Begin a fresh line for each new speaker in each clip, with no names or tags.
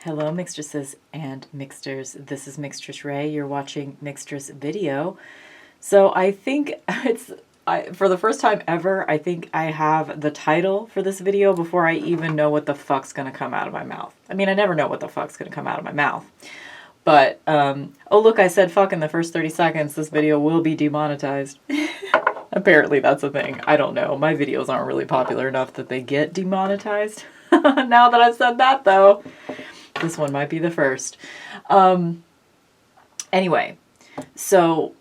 Hello, Mixtresses and Mixters. This is Mixtress Ray. You're watching Mixtress video. So I think for the first time ever, I think I have the title for this video before I even know what the fuck's gonna come out of my mouth. I mean, I never know what the fuck's gonna come out of my mouth. But, oh look, I said fuck in the first 30 seconds. This video will be demonetized. Apparently that's a thing. I don't know. My videos aren't really popular enough that they get demonetized. Now that I've said that, though, this one might be the first. Anyway, so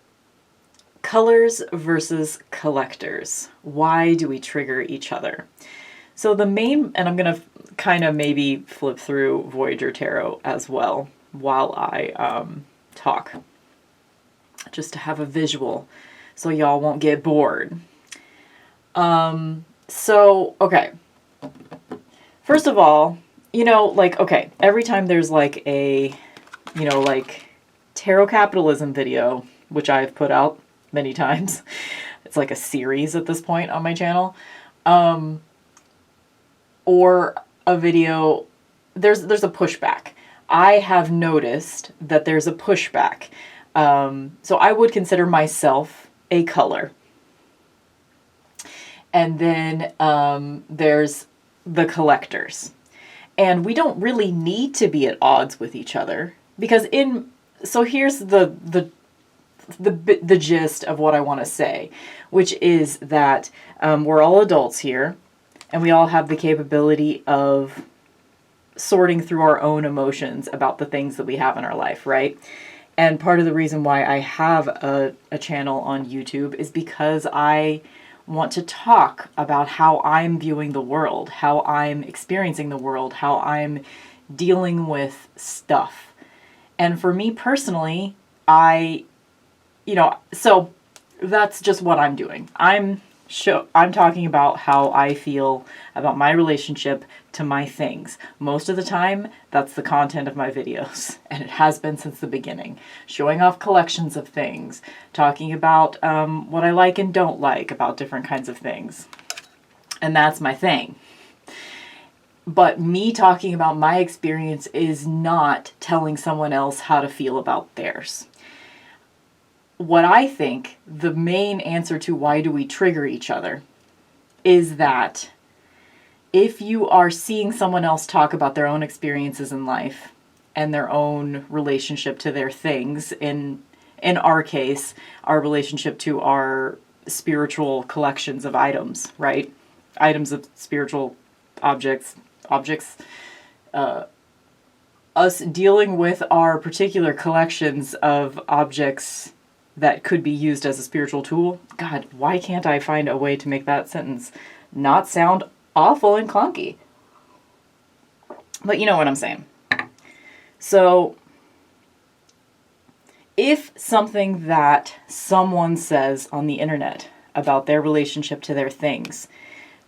colors versus collectors. Why do we trigger each other? So the main, and I'm going to kind of maybe flip through Voyager Tarot as well while I talk, just to have a visual so y'all won't get bored. Okay. First of all, every time there's like a, tarot capitalism video, which I've put out many times, it's like a series at this point on my channel, or a video, there's a pushback. I have noticed that there's a pushback. So I would consider myself a color. And then there's the collectors. And we don't really need to be at odds with each other, because so here's the gist of what I want to say, which is that we're all adults here, and we all have the capability of sorting through our own emotions about the things that we have in our life, right? And part of the reason why I have a channel on YouTube is because I want to talk about how I'm viewing the world, how I'm experiencing the world, how I'm dealing with stuff. And for me personally, so that's just what I'm doing. I'm talking about how I feel about my relationship to my things. Most of the time, that's the content of my videos, and it has been since the beginning. Showing off collections of things, talking about what I like and don't like about different kinds of things. And that's my thing. But me talking about my experience is not telling someone else how to feel about theirs. What I think the main answer to why do we trigger each other is that if you are seeing someone else talk about their own experiences in life and their own relationship to their things, in our case, our relationship to our spiritual collections of items, right? Items of spiritual objects, us dealing with our particular collections of objects that could be used as a spiritual tool. God, why can't I find a way to make that sentence not sound awful and clunky? But you know what I'm saying. So, if something that someone says on the internet about their relationship to their things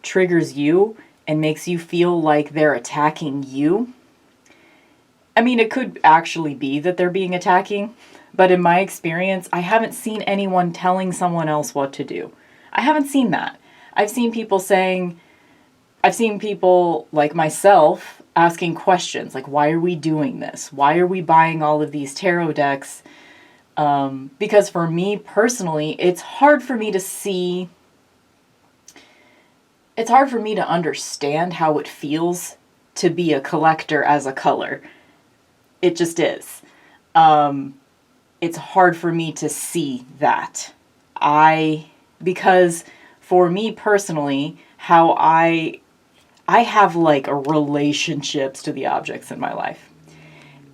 triggers you and makes you feel like they're attacking you, I mean, it could actually be that they're being attacking, but in my experience, I haven't seen anyone telling someone else what to do. I haven't seen that. I've seen people like myself asking questions like, why are we doing this? Why are we buying all of these tarot decks? Because for me personally, it's hard for me to understand how it feels to be a collector as a color. It just is. It's hard for me to see that. Because for me personally, how I have like relationships to the objects in my life.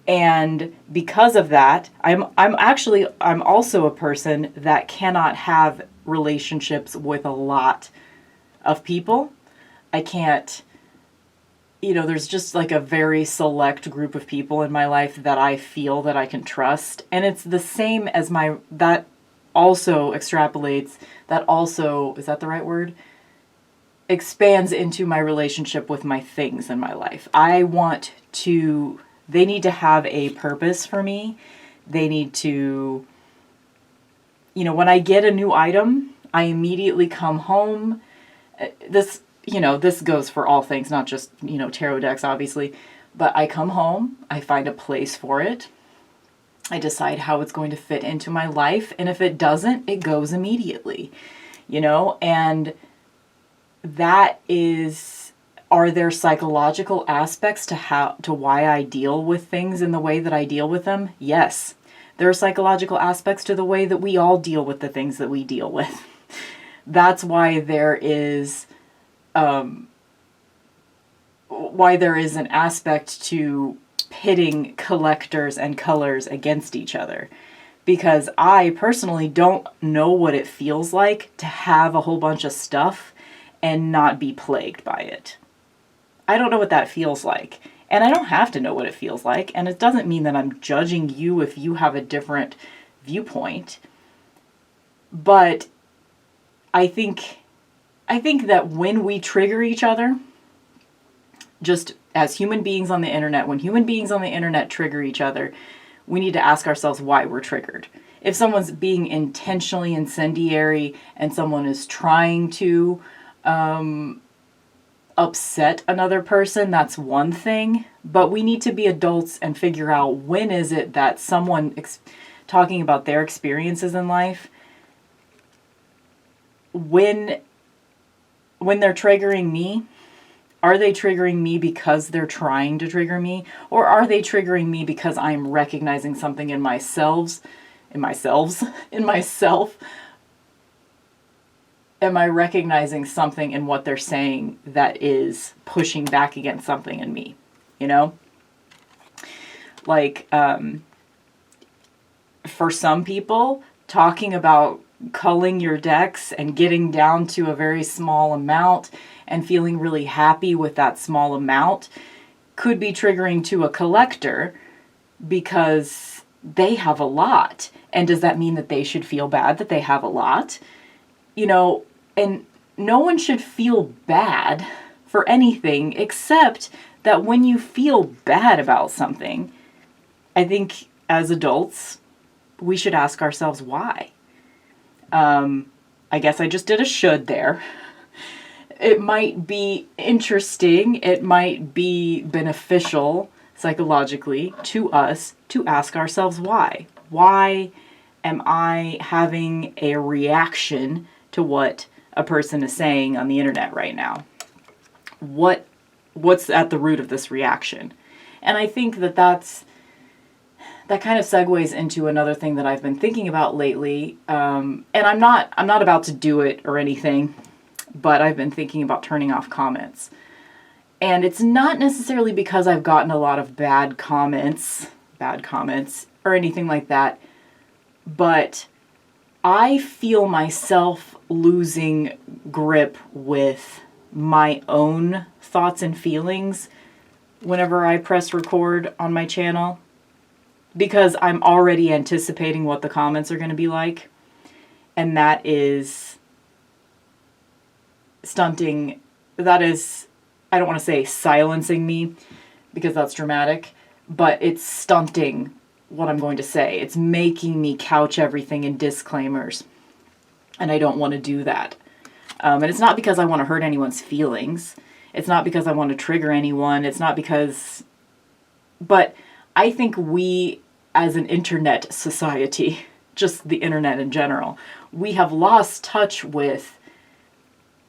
And because of that, I'm also a person that cannot have relationships with a lot of people. I can't, there's just like a very select group of people in my life that I feel that I can trust. And it's the same as that also extrapolates, is that the right word? Expands into my relationship with my things in my life. They need to have a purpose for me. They need to, when I get a new item, I immediately come home. This goes for all things, not just, tarot decks, obviously. But I come home, I find a place for it, I decide how it's going to fit into my life, and if it doesn't, it goes immediately, and are there psychological aspects to why I deal with things in the way that I deal with them? Yes. There are psychological aspects to the way that we all deal with the things that we deal with. That's why there is an aspect to pitting collectors and Cullers against each other. Because I personally don't know what it feels like to have a whole bunch of stuff and not be plagued by it. I don't know what that feels like. And I don't have to know what it feels like. And it doesn't mean that I'm judging you if you have a different viewpoint. But I think that when we trigger each other, just as human beings on the internet, when human beings on the internet trigger each other, we need to ask ourselves why we're triggered. If someone's being intentionally incendiary and someone is trying to upset another person, that's one thing. But we need to be adults and figure out when is it that someone talking about their experiences in life, when they're triggering me, are they triggering me because they're trying to trigger me? Or are they triggering me because I'm recognizing something in myself? Am I recognizing something in what they're saying that is pushing back against something in me? Like, for some people, talking about culling your decks and getting down to a very small amount and feeling really happy with that small amount could be triggering to a collector because they have a lot. And does that mean that they should feel bad that they have a lot? And no one should feel bad for anything except that when you feel bad about something, I think as adults, we should ask ourselves why. I guess I just did a should there. It might be interesting, it might be beneficial psychologically to us to ask ourselves why. Why am I having a reaction to what a person is saying on the internet right now? What's at the root of this reaction? And I think that kind of segues into another thing that I've been thinking about lately. And I'm not about to do it or anything, but I've been thinking about turning off comments. And it's not necessarily because I've gotten a lot of bad comments or anything like that, but I feel myself losing grip with my own thoughts and feelings whenever I press record on my channel, because I'm already anticipating what the comments are going to be like, and that is stunting. That is, I don't want to say silencing me, because that's dramatic, but it's stunting what I'm going to say. It's making me couch everything in disclaimers, and I don't want to do that. And it's not because I want to hurt anyone's feelings. It's not because I want to trigger anyone. It's not because... But I think we, as an internet society, just the internet in general, we have lost touch with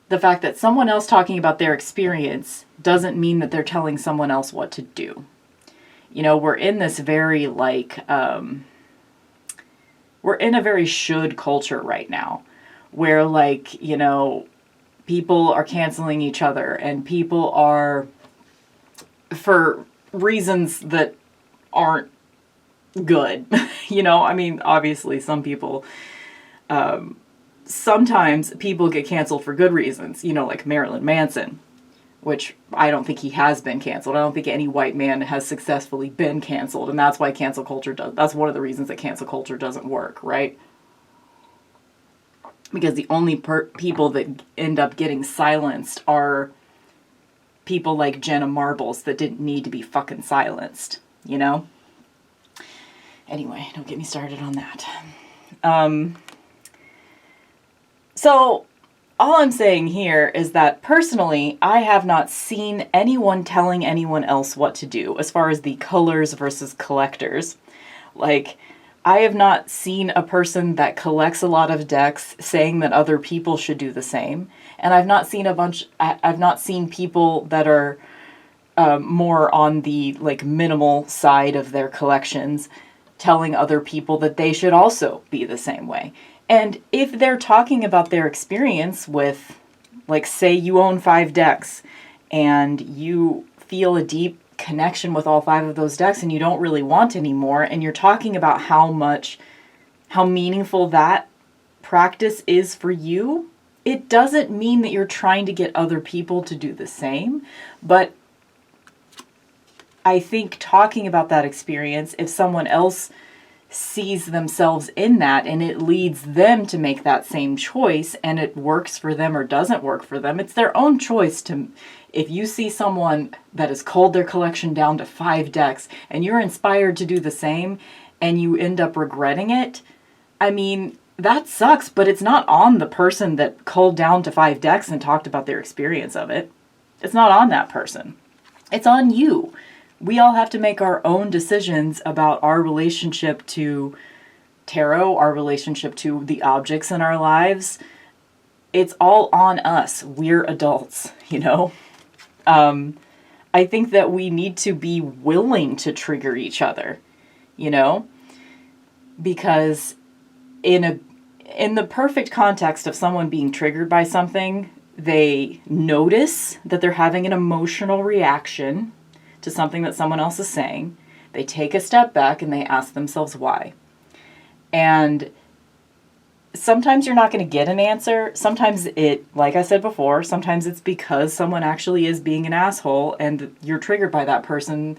the fact that someone else talking about their experience doesn't mean that they're telling someone else what to do. We're in this very, we're in a very should culture right now, where, people are canceling each other, and people are, for reasons that aren't good. Obviously some people, sometimes people get canceled for good reasons, like Marilyn Manson, which I don't think he has been canceled. I don't think any white man has successfully been canceled, and that's why cancel culture that's one of the reasons that cancel culture doesn't work, right? Because the only people that end up getting silenced are people like Jenna Marbles that didn't need to be fucking silenced, Anyway, don't get me started on that. So all I'm saying here is that personally, I have not seen anyone telling anyone else what to do as far as the cullers versus collectors. Like, I have not seen a person that collects a lot of decks saying that other people should do the same. And I've not seen people that are more on the like minimal side of their collections telling other people that they should also be the same way. And if they're talking about their experience with, like, say you own 5 decks and you feel a deep connection with all 5 of those decks and you don't really want any more, and you're talking about how meaningful that practice is for you, it doesn't mean that you're trying to get other people to do the same. But I think talking about that experience, if someone else sees themselves in that and it leads them to make that same choice and it works for them or doesn't work for them, it's their own choice to. If you see someone that has culled their collection down to 5 decks and you're inspired to do the same and you end up regretting it, I mean, that sucks, but it's not on the person that culled down to 5 decks and talked about their experience of it. It's not on that person. It's on you. We all have to make our own decisions about our relationship to tarot, our relationship to the objects in our lives. It's all on us. We're adults, you know? I think that we need to be willing to trigger each other, you know? Because in the perfect context of someone being triggered by something, they notice that they're having an emotional reaction to something that someone else is saying. They take a step back and they ask themselves why. And sometimes you're not going to get an answer. Sometimes like I said before, sometimes it's because someone actually is being an asshole and you're triggered by that person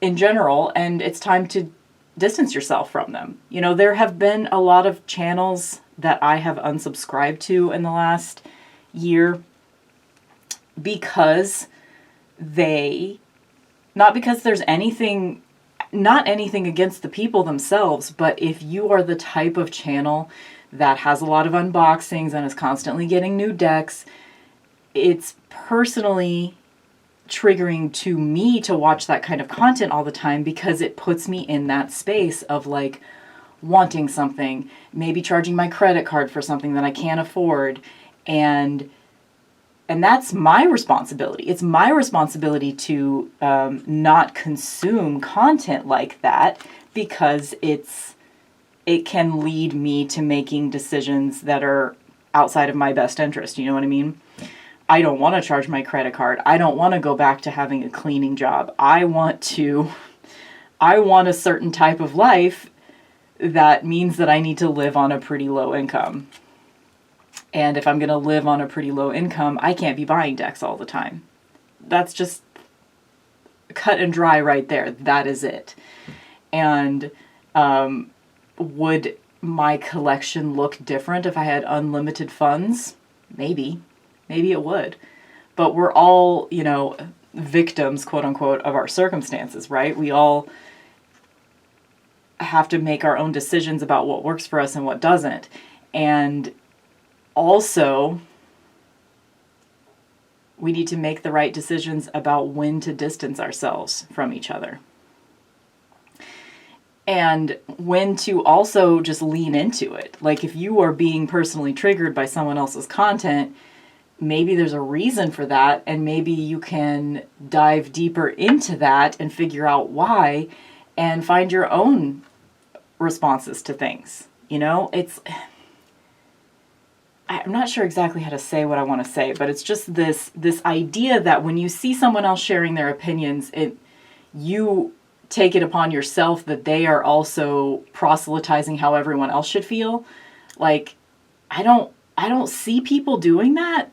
in general, and it's time to distance yourself from them. You know, there have been a lot of channels that I have unsubscribed to in the last year because not because there's not anything against the people themselves, but if you are the type of channel that has a lot of unboxings and is constantly getting new decks, it's personally triggering to me to watch that kind of content all the time because it puts me in that space of like wanting something, maybe charging my credit card for something that I can't afford, and that's my responsibility. It's my responsibility to not consume content like that because it can lead me to making decisions that are outside of my best interest. You know what I mean? I don't want to charge my credit card. I don't want to go back to having a cleaning job. I want a certain type of life that means that I need to live on a pretty low income. And if I'm going to live on a pretty low income, I can't be buying decks all the time. That's just cut and dry right there. That is it. And would my collection look different if I had unlimited funds? Maybe. Maybe it would. But we're all, you know, victims, quote unquote, of our circumstances, right? We all have to make our own decisions about what works for us and what doesn't. And also, we need to make the right decisions about when to distance ourselves from each other. And when to also just lean into it. Like if you are being personally triggered by someone else's content, maybe there's a reason for that, and maybe you can dive deeper into that and figure out why and find your own responses to things. You know, I'm not sure exactly how to say what I want to say, but it's just this idea that when you see someone else sharing their opinions, you take it upon yourself that they are also proselytizing how everyone else should feel. Like, I don't see people doing that.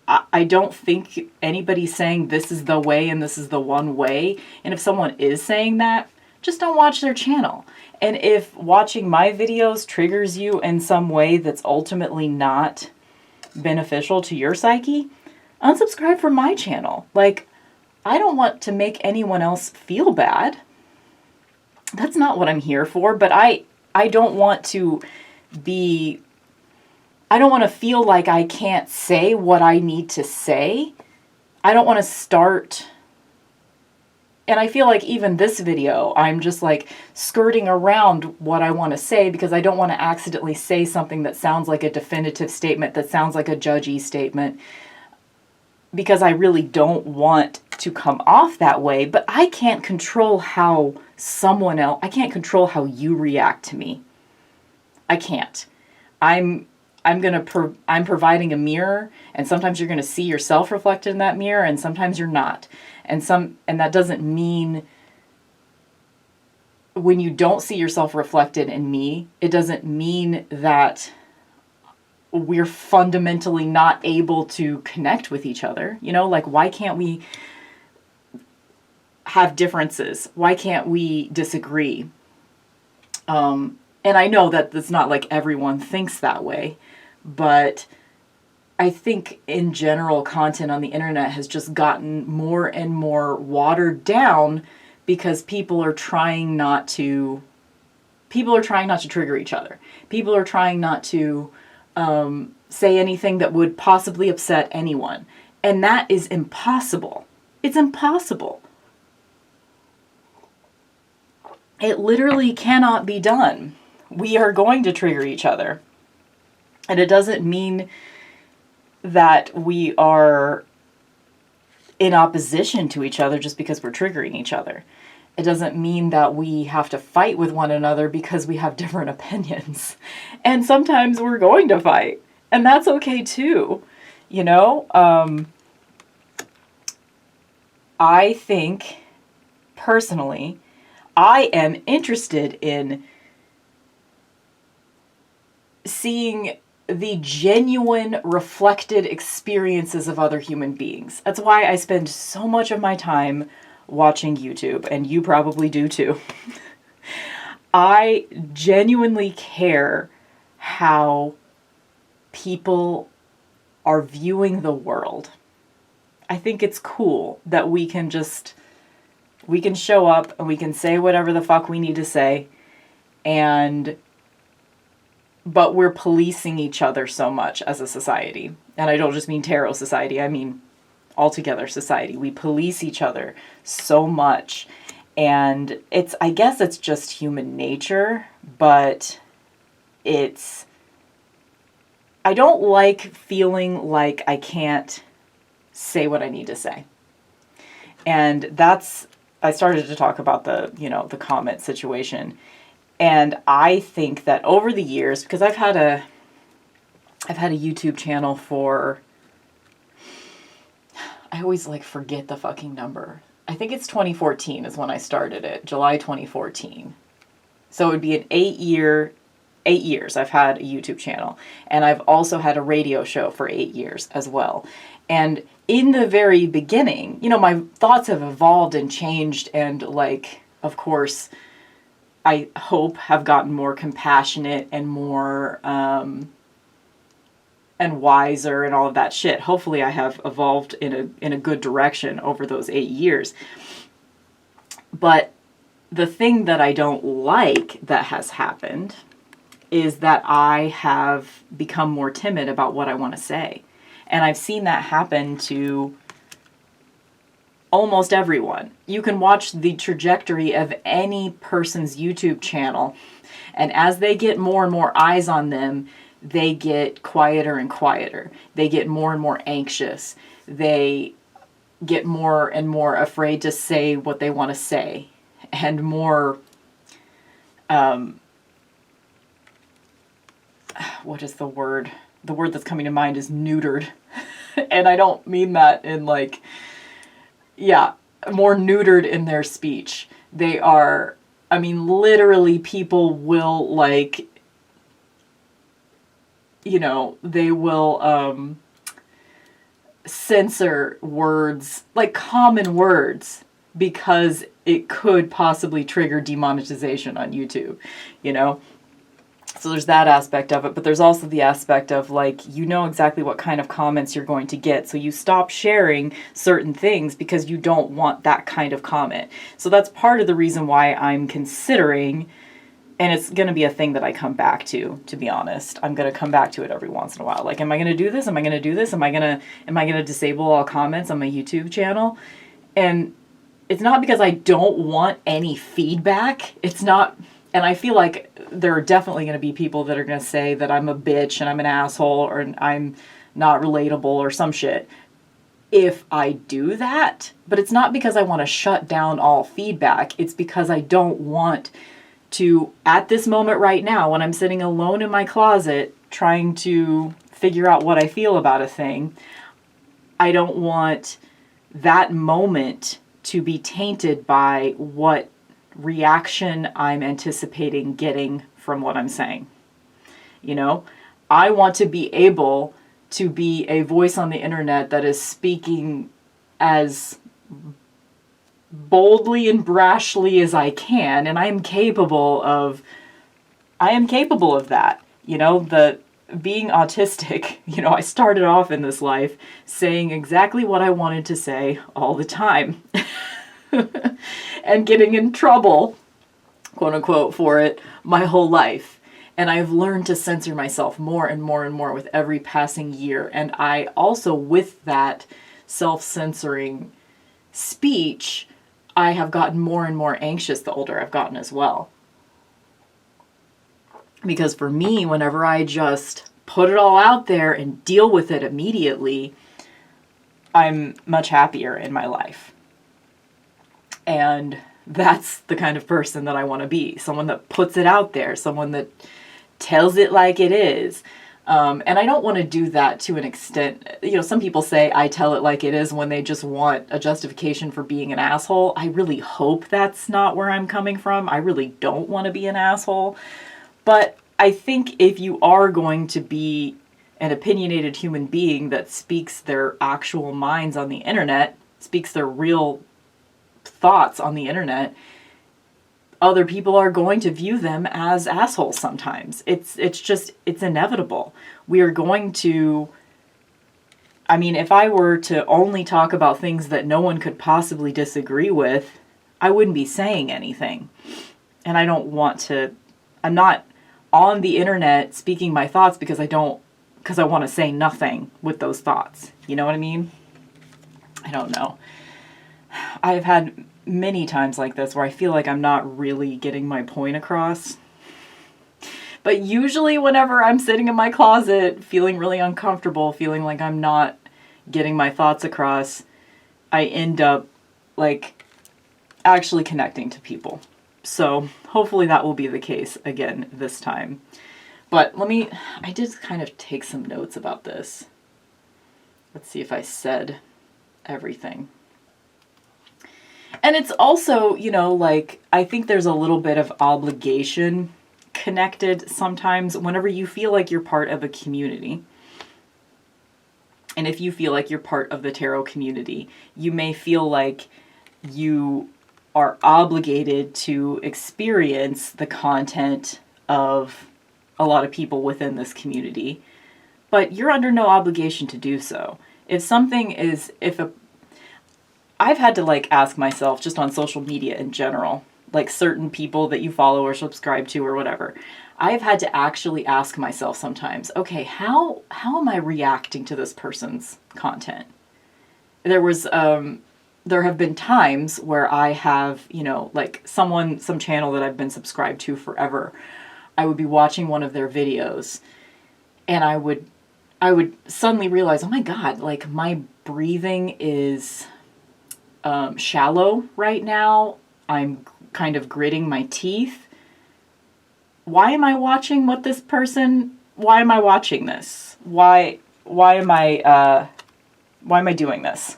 I don't think anybody's saying this is the way and this is the one way. And if someone is saying that, just don't watch their channel. And if watching my videos triggers you in some way that's ultimately not beneficial to your psyche, unsubscribe from my channel. Like, I don't want to make anyone else feel bad. That's not what I'm here for, but I don't want to be I don't want to feel like I can't say what I need to say. I don't want to start. And I feel like even this video, I'm just like skirting around what I want to say because I don't want to accidentally say something that sounds like a definitive statement, that sounds like a judgy statement, because I really don't want to come off that way. But I can't control how I can't control how you react to me. I can't. I'm providing a mirror, and sometimes you're going to see yourself reflected in that mirror, and sometimes you're not. And that doesn't mean, when you don't see yourself reflected in me, it doesn't mean that we're fundamentally not able to connect with each other. You know, like, why can't we have differences? Why can't we disagree? And I know that it's not like everyone thinks that way, but I think in general, content on the internet has just gotten more and more watered down because people are trying not to trigger each other. People are trying not to say anything that would possibly upset anyone. And that is impossible. It's impossible. It literally cannot be done. We are going to trigger each other. And it doesn't mean that we are in opposition to each other just because we're triggering each other. It doesn't mean that we have to fight with one another because we have different opinions. And sometimes we're going to fight. And that's okay too. You know? I think, personally, I am interested in seeing the genuine reflected experiences of other human beings. That's why I spend so much of my time watching YouTube, and you probably do too. I genuinely care how people are viewing the world. I think it's cool that we can show up and we can say whatever the fuck we need to say, but we're policing each other so much as a society. And I don't just mean tarot society, I mean altogether society. We police each other so much. And I guess it's just human nature, but I don't like feeling like I can't say what I need to say. And I started to talk about the comment situation. And I think that over the years, because I've had a YouTube channel for, I always forget the fucking number. I think it's 2014 is when I started it, July 2014. So it would be an 8 years I've had a YouTube channel. And I've also had a radio show for 8 years as well. And in the very beginning, my thoughts have evolved and changed, and of course, I hope have gotten more compassionate and more and wiser and all of that shit. Hopefully I have evolved in a good direction over those 8 years. But the thing that I don't like that has happened is that I have become more timid about what I want to say. And I've seen that happen to almost everyone. You can watch the trajectory of any person's YouTube channel, and as they get more and more eyes on them, they get quieter and quieter. They get more and more anxious. They get more and more afraid to say what they want to say, and more, what is the word? The word that's coming to mind is neutered. And I don't mean that in more neutered in their speech. They are, literally people will they will censor words, common words, because it could possibly trigger demonetization on YouTube, So there's that aspect of it, but there's also the aspect of exactly what kind of comments you're going to get. So you stop sharing certain things because you don't want that kind of comment. So that's part of the reason why I'm considering And it's going to be a thing that I come back to be honest. I'm going to come back to it every once in a while. Like, am I going to do this? Am I going to do this? Am I going to disable all comments on my YouTube channel? And it's not because I don't want any feedback. It's not, and I feel like there are definitely going to be people that are going to say that I'm a bitch and I'm an asshole or I'm not relatable or some shit if I do that. But it's not because I want to shut down all feedback. It's because I don't want to, at this moment right now, when I'm sitting alone in my closet trying to figure out what I feel about a thing, I don't want that moment to be tainted by what reaction I'm anticipating getting from what I'm saying. You know, I want to be able to be a voice on the internet that is speaking as boldly and brashly as I can, and I am capable of that. You know, the being autistic, you know, I started off in this life saying exactly what I wanted to say all the time and getting in trouble, quote unquote, for it my whole life. And I've learned to censor myself more and more and more with every passing year. And I also, with that self-censoring speech, I have gotten more and more anxious the older I've gotten as well. Because for me, whenever I just put it all out there and deal with it immediately, I'm much happier in my life. And that's the kind of person that I want to be. Someone that puts it out there. Someone that tells it like it is. And I don't want to do that to an extent. You know, some people say I tell it like it is when they just want a justification for being an asshole. I really hope that's not where I'm coming from. I really don't want to be an asshole. But I think if you are going to be an opinionated human being that speaks their actual minds on the internet, speaks their real thoughts on the internet, other people are going to view them as assholes sometimes. It's inevitable. We are going to, I mean, if I were to only talk about things that no one could possibly disagree with, I wouldn't be saying anything. And I don't want to, I'm not on the internet speaking my thoughts because I want to say nothing with those thoughts. You know what I mean? I don't know. I've had many times like this where I feel like I'm not really getting my point across. But usually whenever I'm sitting in my closet feeling really uncomfortable, feeling like I'm not getting my thoughts across, I end up like actually connecting to people. So hopefully that will be the case again this time. But I did kind of take some notes about this. Let's see if I said everything. And it's also, you know, like, I think there's a little bit of obligation connected sometimes whenever you feel like you're part of a community. And if you feel like you're part of the tarot community, you may feel like you are obligated to experience the content of a lot of people within this community. But you're under no obligation to do so. I've had to like ask myself just on social media in general, like certain people that you follow or subscribe to or whatever. I've had to actually ask myself sometimes, okay, how am I reacting to this person's content? There have been times where I have, you know, like some channel that I've been subscribed to forever. I would be watching one of their videos and I would suddenly realize, oh my God, like my breathing is shallow right now. I'm kind of gritting my teeth. Why am I watching why am I watching this? Why am I doing this?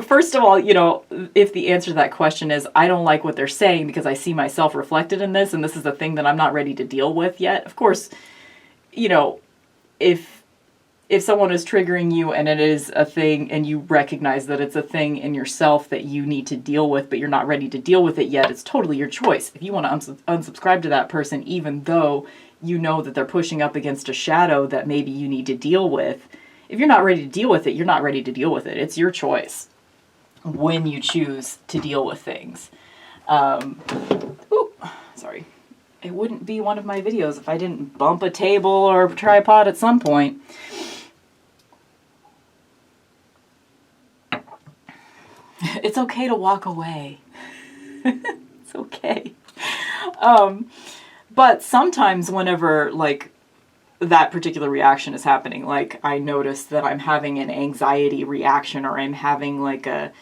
First of all, you know, if the answer to that question is, I don't like what they're saying because I see myself reflected in this and this is a thing that I'm not ready to deal with yet. Of course, you know, if someone is triggering you and it is a thing and you recognize that it's a thing in yourself that you need to deal with, but you're not ready to deal with it yet, it's totally your choice. If you want to unsubscribe to that person, even though you know that they're pushing up against a shadow that maybe you need to deal with, if you're not ready to deal with it, you're not ready to deal with it. It's your choice when you choose to deal with things. it wouldn't be one of my videos if I didn't bump a table or a tripod at some point. It's okay to walk away. It's okay. But sometimes whenever, like, that particular reaction is happening, like, I notice that I'm having an anxiety reaction, or I'm having, like, a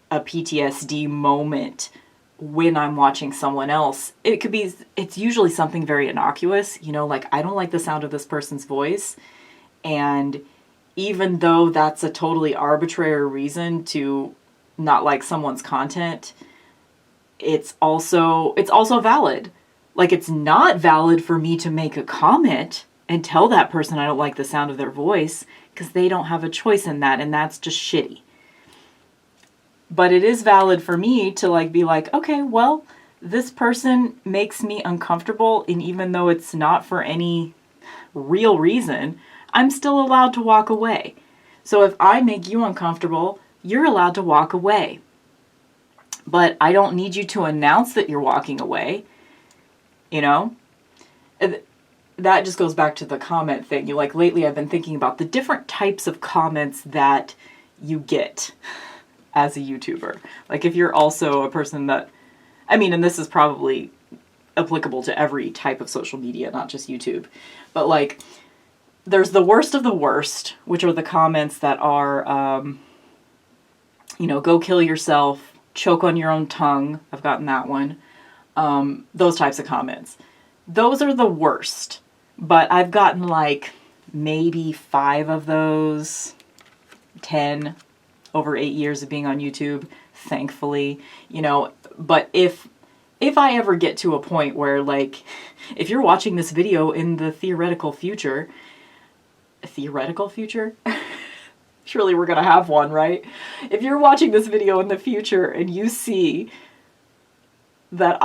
PTSD moment when I'm watching someone else. It's usually something very innocuous, you know, like, I don't like the sound of this person's voice, and even though that's a totally arbitrary reason to not like someone's content, it's also valid. Like, it's not valid for me to make a comment and tell that person I don't like the sound of their voice, because they don't have a choice in that, and that's just shitty. But it is valid for me to, like, be like, okay, well, this person makes me uncomfortable, and even though it's not for any real reason, I'm still allowed to walk away. So if I make you uncomfortable, you're allowed to walk away. But I don't need you to announce that you're walking away, you know? That just goes back to the comment thing. Like, lately I've been thinking about the different types of comments that you get as a YouTuber. Like, if you're also a person that, I mean, and this is probably applicable to every type of social media, not just YouTube, but, like, there's the worst of the worst, which are the comments that are, go kill yourself, choke on your own tongue. I've gotten that one. Those types of comments. Those are the worst. But I've gotten, like, maybe 5 of those, 10, over 8 years of being on YouTube, thankfully, you know. But if I ever get to a point where, like, if you're watching this video in the theoretical future, surely we're gonna have one, right? If you're watching this video in the future and you see that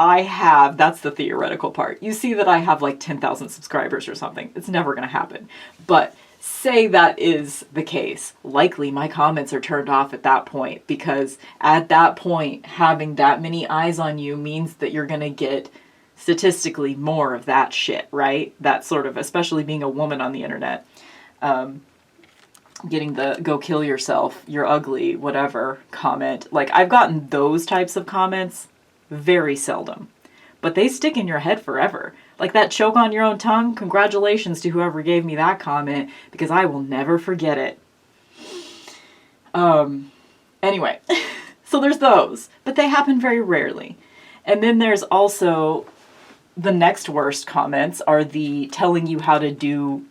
that's the theoretical part. You see that I have like 10,000 subscribers or something. It's never gonna happen. But say that is the case. Likely my comments are turned off at that point, because at that point, having that many eyes on you means that you're gonna get statistically more of that shit, right? That sort of, especially being a woman on the internet, getting the go kill yourself, you're ugly, whatever comment. Like, I've gotten those types of comments very seldom, but they stick in your head forever. Like that choke on your own tongue, congratulations to whoever gave me that comment, because I will never forget it. Anyway, so there's those, but they happen very rarely. And then there's also the next worst comments are the telling you how to do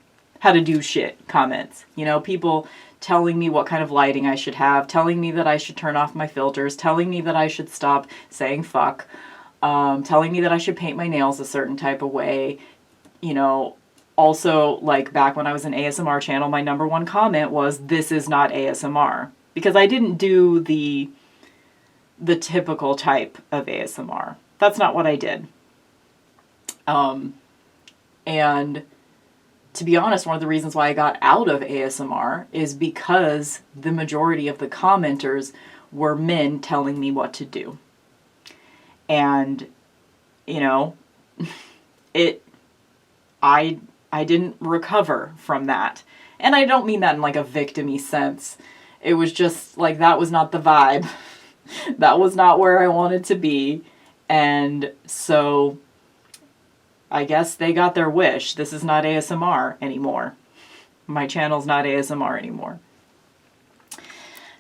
shit comments. You know, people telling me what kind of lighting I should have, telling me that I should turn off my filters, telling me that I should stop saying fuck, telling me that I should paint my nails a certain type of way. You know, also, like, back when I was an ASMR channel, my number one comment was, "This is not ASMR." Because I didn't do the typical type of ASMR. That's not what I did. And to be honest, one of the reasons why I got out of ASMR is because the majority of the commenters were men telling me what to do. And, you know, I didn't recover from that. And I don't mean that in like a victim-y sense. It was just like, that was not the vibe. That was not where I wanted to be. And so I guess they got their wish. This is not ASMR anymore. My channel's not ASMR anymore.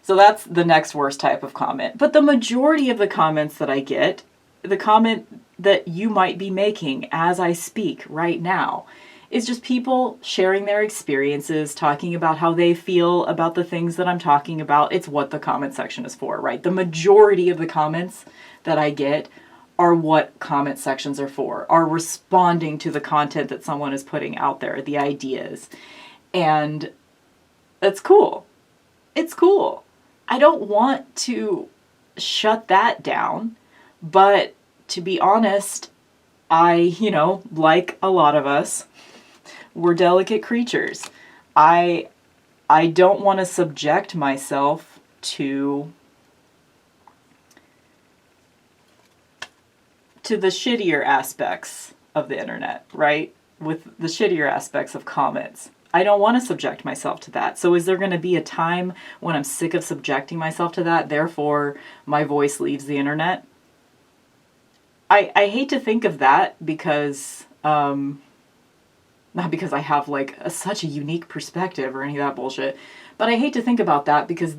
So that's the next worst type of comment. But the majority of the comments that I get, the comment that you might be making as I speak right now, is just people sharing their experiences, talking about how they feel about the things that I'm talking about. It's what the comment section is for, right? The majority of the comments that I get are what comment sections are for, are responding to the content that someone is putting out there, the ideas. And that's cool. It's cool. I don't want to shut that down, but to be honest, I, like a lot of us, we're delicate creatures. I don't want to subject myself to the shittier aspects of the internet, right? With the shittier aspects of comments. I don't want to subject myself to that. So is there going to be a time when I'm sick of subjecting myself to that, therefore my voice leaves the internet? I hate to think of that because, not because I have like such a unique perspective or any of that bullshit, but I hate to think about that because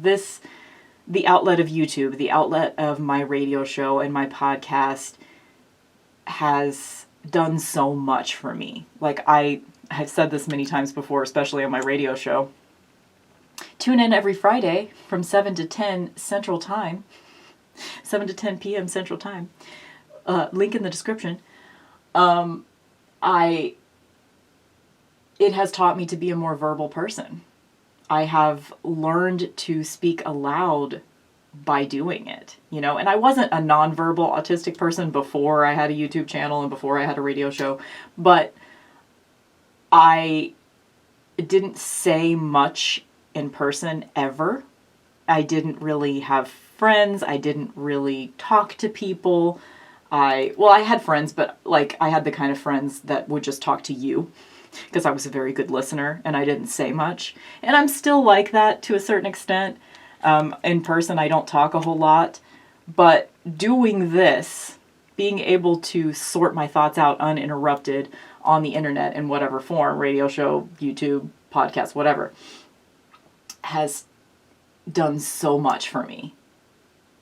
the outlet of YouTube, the outlet of my radio show and my podcast has done so much for me. Like I've said this many times before, especially on my radio show. Tune in every Friday from 7 to 10 Central Time, 7 to 10 p.m. Central Time. Link in the description. It has taught me to be a more verbal person. I have learned to speak aloud by doing it, and I wasn't a nonverbal autistic person before I had a YouTube channel and before I had a radio show, but I didn't say much in person ever. I didn't really have friends. I didn't really talk to people. I had friends, but like I had the kind of friends that would just talk to you because I was a very good listener and I didn't say much. And I'm still like that to a certain extent. In person, I don't talk a whole lot, but doing this, being able to sort my thoughts out uninterrupted on the internet in whatever form, radio show, YouTube, podcast, whatever, has done so much for me.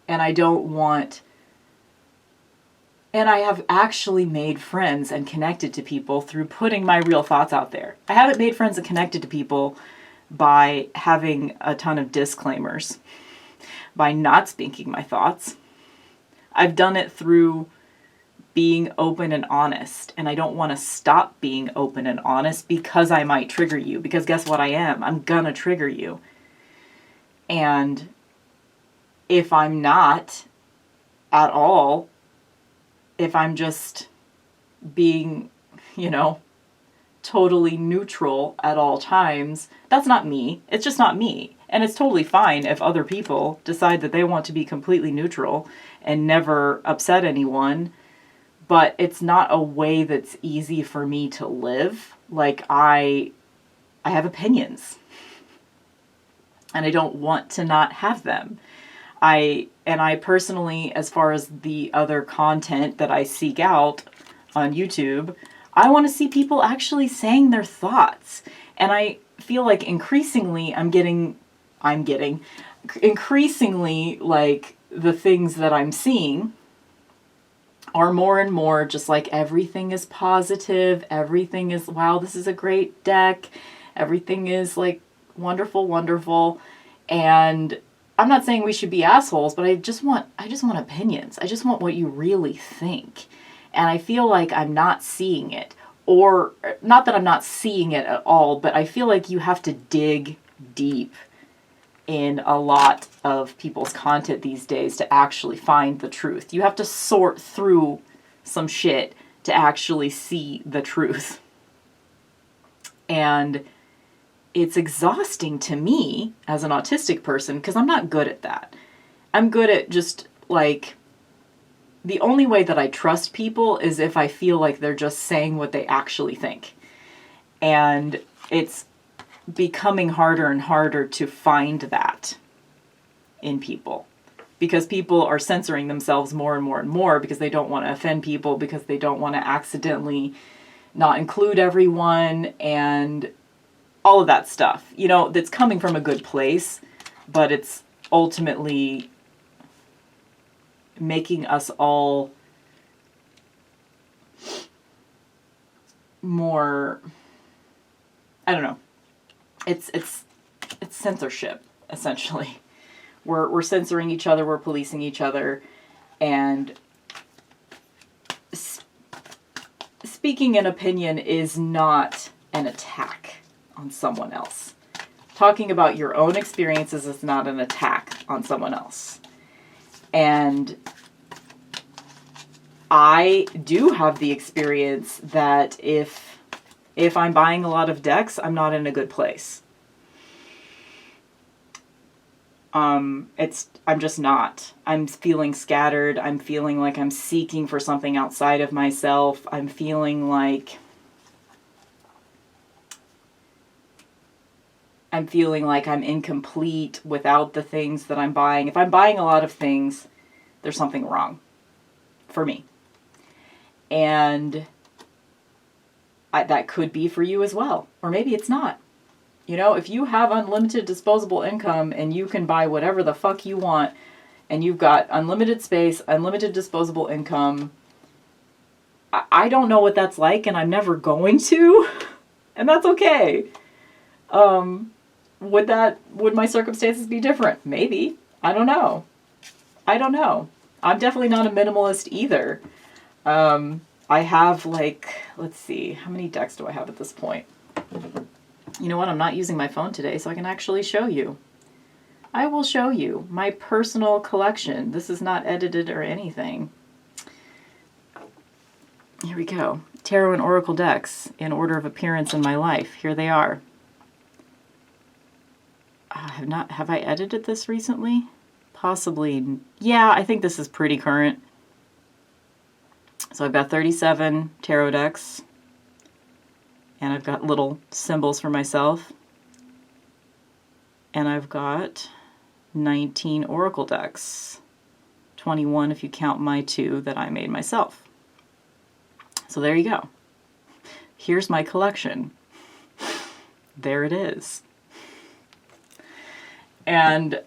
And I have actually made friends and connected to people through putting my real thoughts out there. I haven't made friends and connected to people by having a ton of disclaimers, by not speaking my thoughts. I've done it through being open and honest, and I don't want to stop being open and honest because I might trigger you, because guess what I am? I'm gonna trigger you. And if I'm not at all, if I'm just being, totally neutral at all times, that's not me. It's just not me. And it's totally fine if other people decide that they want to be completely neutral and never upset anyone, but it's not a way that's easy for me to live. Like I have opinions and I don't want to not have them. I personally, as far as the other content that I seek out on YouTube, I want to see people actually saying their thoughts. And I feel like increasingly I'm getting increasingly like the things that I'm seeing are more and more just like everything is positive, everything is, wow, this is a great deck, everything is like wonderful, wonderful. And I'm not saying we should be assholes, but I just want opinions. I just want what you really think. And I feel like I'm not seeing it. Or, not that I'm not seeing it at all, but I feel like you have to dig deep in a lot of people's content these days to actually find the truth. You have to sort through some shit to actually see the truth. And it's exhausting to me as an autistic person because I'm not good at that. I'm good at just like, the only way that I trust people is if I feel like they're just saying what they actually think. And it's becoming harder and harder to find that in people. Because people are censoring themselves more and more and more because they don't want to offend people, because they don't want to accidentally not include everyone and all of that stuff. That's coming from a good place, but it's ultimately making us all more, I don't know. It's censorship, essentially. We're censoring each other, we're policing each other, and speaking an opinion is not an attack on someone else. Talking about your own experiences is not an attack on someone else. And I do have the experience that if I'm buying a lot of decks, I'm not in a good place. I'm just not. I'm feeling scattered. I'm feeling like I'm seeking for something outside of myself. I'm feeling like I'm incomplete without the things that I'm buying. If I'm buying a lot of things, there's something wrong for me. And that could be for you as well. Or maybe it's not. You know, if you have unlimited disposable income and you can buy whatever the fuck you want, and you've got unlimited space, unlimited disposable income, I don't know what that's like, and I'm never going to, and that's okay. Would my circumstances be different? Maybe. I don't know. I'm definitely not a minimalist either. I have let's see, how many decks do I have at this point? You know what? I'm not using my phone today, so I can actually show you. I will show you my personal collection. This is not edited or anything. Here we go. Tarot and Oracle decks in order of appearance in my life. Here they are. Have I edited this recently? Possibly. Yeah, I think this is pretty current. So I've got 37 tarot decks. And I've got little symbols for myself. And I've got 19 oracle decks. 21 if you count my 2 that I made myself. So there you go. Here's my collection. There it is. And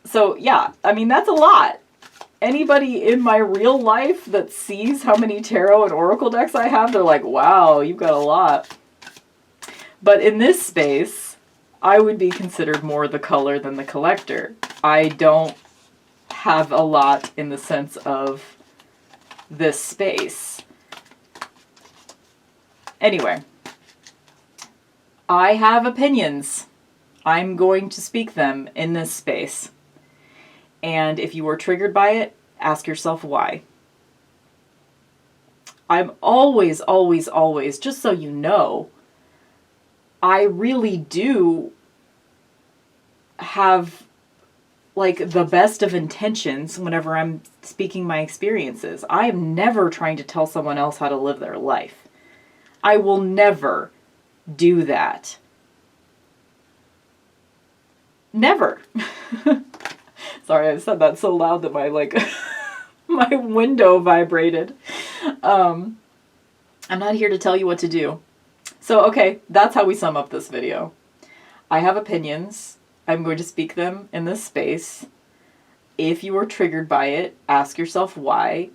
so, yeah, I mean, that's a lot. Anybody in my real life that sees how many tarot and oracle decks I have, they're like, wow, you've got a lot. But in this space, I would be considered more the culler than the collector. I don't have a lot in the sense of this space. Anyway, I have opinions. I'm going to speak them in this space. And if you were triggered by it, ask yourself why. I'm always, just so you know, I really do have the best of intentions whenever I'm speaking my experiences. I am never trying to tell someone else how to live their life. I will never do that. Never. Sorry, I said that so loud that my my window vibrated. I'm not here to tell you what to do. So, okay, that's how we sum up this video. I have opinions. I'm going to speak them in this space. If you are triggered by it, ask yourself why.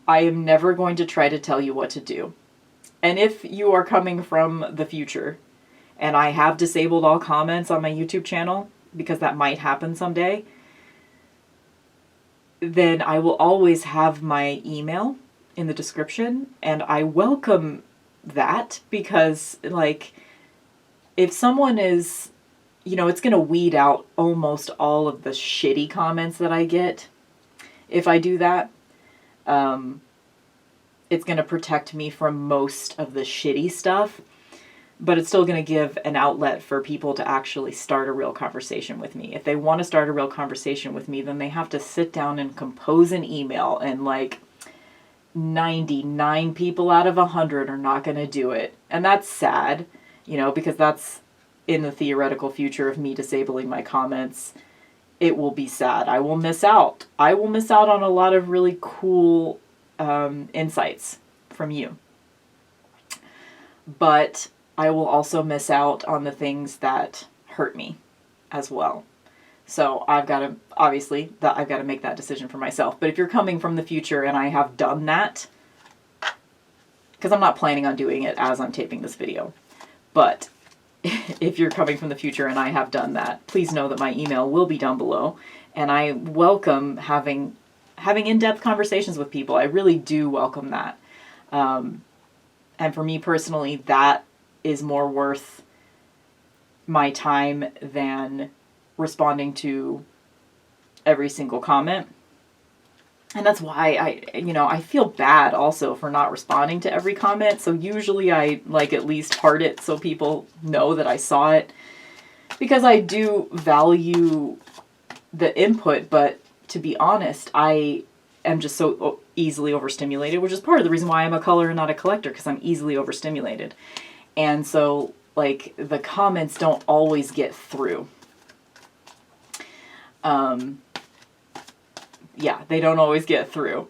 I am never going to try to tell you what to do. And if you are coming from the future, and I have disabled all comments on my YouTube channel, because that might happen someday, then I will always have my email in the description, and I welcome that, because if someone is, it's going to weed out almost all of the shitty comments that I get if I do that. It's going to protect me from most of the shitty stuff, but it's still going to give an outlet for people to actually start a real conversation with me. If they want to start a real conversation with me, then they have to sit down and compose an email, and 99 people out of 100 are not going to do it. And that's sad, because that's in the theoretical future of me disabling my comments. It will be sad. I will miss out. I will miss out on a lot of really cool insights from you. But I will also miss out on the things that hurt me as well. So I've got to make that decision for myself. But if you're coming from the future and I have done that, because I'm not planning on doing it as I'm taping this video, but if you're coming from the future and I have done that, please know that my email will be down below, and I welcome having in-depth conversations with people. I really do welcome that. And for me personally, that is more worth my time than responding to every single comment. And that's why I feel bad also for not responding to every comment. So usually I at least heart it so people know that I saw it. because I do value the input, but to be honest, I am just so easily overstimulated, which is part of the reason why I'm a culler and not a collector, because I'm easily overstimulated. And so, like, the comments don't always get through. Yeah, they don't always get through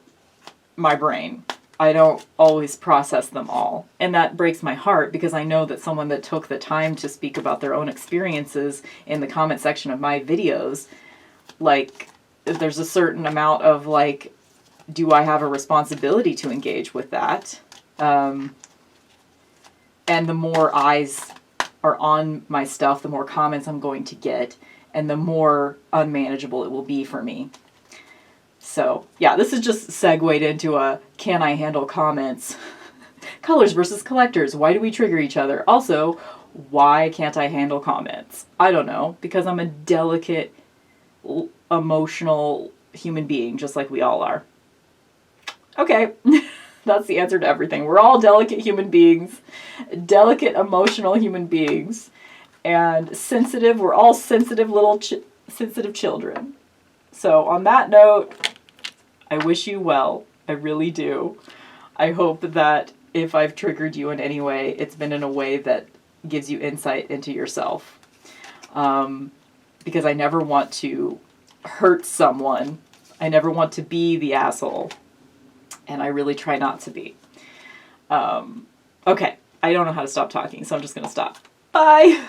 my brain. I don't always process them all. And that breaks my heart, because I know that someone that took the time to speak about their own experiences in the comment section of my videos, like, there's a certain amount of, like, do I have a responsibility to engage with that? And the more eyes are on my stuff, the more comments I'm going to get, and the more unmanageable it will be for me. So, yeah, this is just segued into a can I handle comments? Cullers versus collectors. Why do we trigger each other? Also, why can't I handle comments? I don't know, because I'm a delicate, emotional human being, just like we all are. Okay, that's the answer to everything. We're all delicate human beings, delicate, emotional human beings, and sensitive. We're all sensitive little sensitive children. So on that note, I wish you well. I really do. I hope that if I've triggered you in any way, it's been in a way that gives you insight into yourself. Because I never want to hurt someone. I never want to be the asshole. And I really try not to be. Okay, I don't know how to stop talking, so I'm just going to stop. Bye!